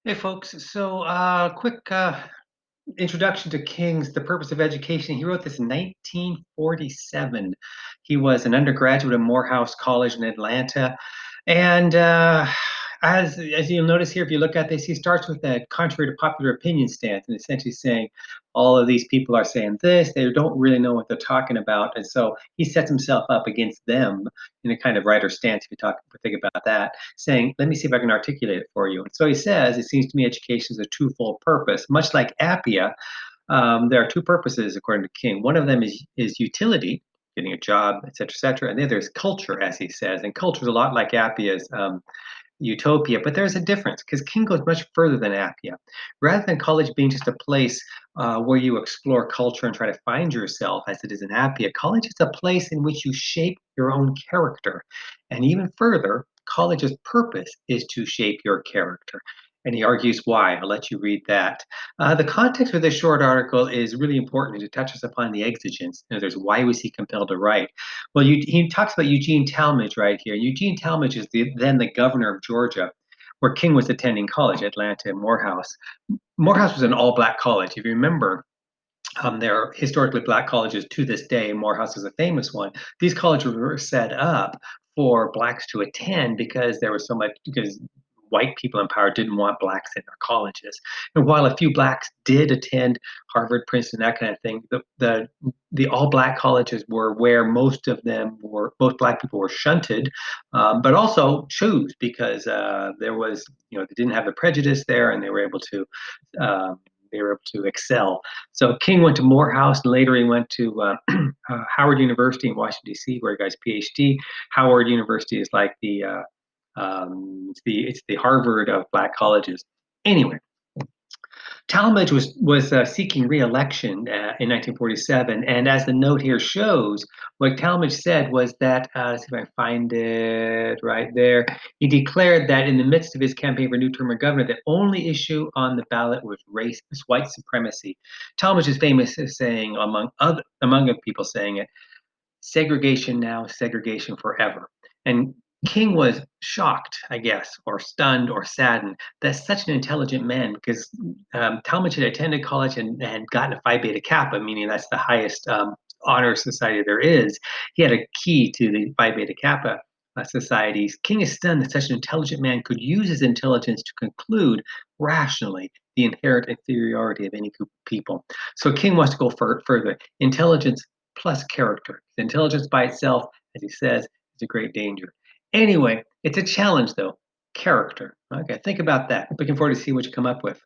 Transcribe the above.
Hey, folks. Quick introduction to King's The Purpose of Education. He wrote this in 1947. He was an undergraduate at Morehouse College in Atlanta. And as you'll notice here, if you look at this, he starts with a contrary to popular opinion stance and essentially saying all of these people are saying this, they don't really know what they're talking about. And so he sets himself up against them in a kind of writer stance, if you think about that, saying, let me see if I can articulate it for you. And so he says, it seems to me education is a twofold purpose. Much like Appia, there are two purposes, according to King. One of them is utility, getting a job, et cetera, et cetera. And the other is culture, as he says. And culture is a lot like Appia's utopia, but there's a difference because King goes much further than Appia. Rather than college being just a place where you explore culture and try to find yourself, as it is in Appia, college is a place in which you shape your own character. And even further, college's purpose is to shape your character. And he argues why. I'll let you read that. The context of this short article is really important to touch us upon the exigence. There's why was he compelled to write? Well, he talks about Eugene Talmadge right here. Eugene Talmadge is then the governor of Georgia, where King was attending college, Atlanta and Morehouse. Morehouse was an all-black college. If you remember, there are historically black colleges to this day. Morehouse is a famous one. These colleges were set up for blacks to attend because white people in power didn't want blacks in their colleges. And while a few blacks did attend Harvard, Princeton, that kind of thing, the all black colleges were where most black people were shunted, but also chose because there was, they didn't have the prejudice there and um, they were able to excel. So King went to Morehouse, and later he went to Howard University in Washington D.C., where he got his PhD. Howard University is like it's the Harvard of black colleges. Anyway, Talmadge was seeking re-election in 1947, and as the note here shows, what Talmadge said was that let's see if I find it right there. He declared that in the midst of his campaign for a new term of governor, the only issue on the ballot was white supremacy. Talmadge is famous as saying, among other people saying it, segregation now, segregation forever. And King was shocked, I guess, or stunned or saddened that such an intelligent man, because Talmadge had attended college and gotten a Phi Beta Kappa, meaning that's the highest honor society there is. He had a key to the Phi Beta Kappa societies. King is stunned that such an intelligent man could use his intelligence to conclude rationally the inherent inferiority of any group of people. So King wants to go further. Intelligence plus character. Intelligence by itself, as he says, is a great danger. Anyway, it's a challenge though. Character. Okay, think about that. Looking forward to see what you come up with.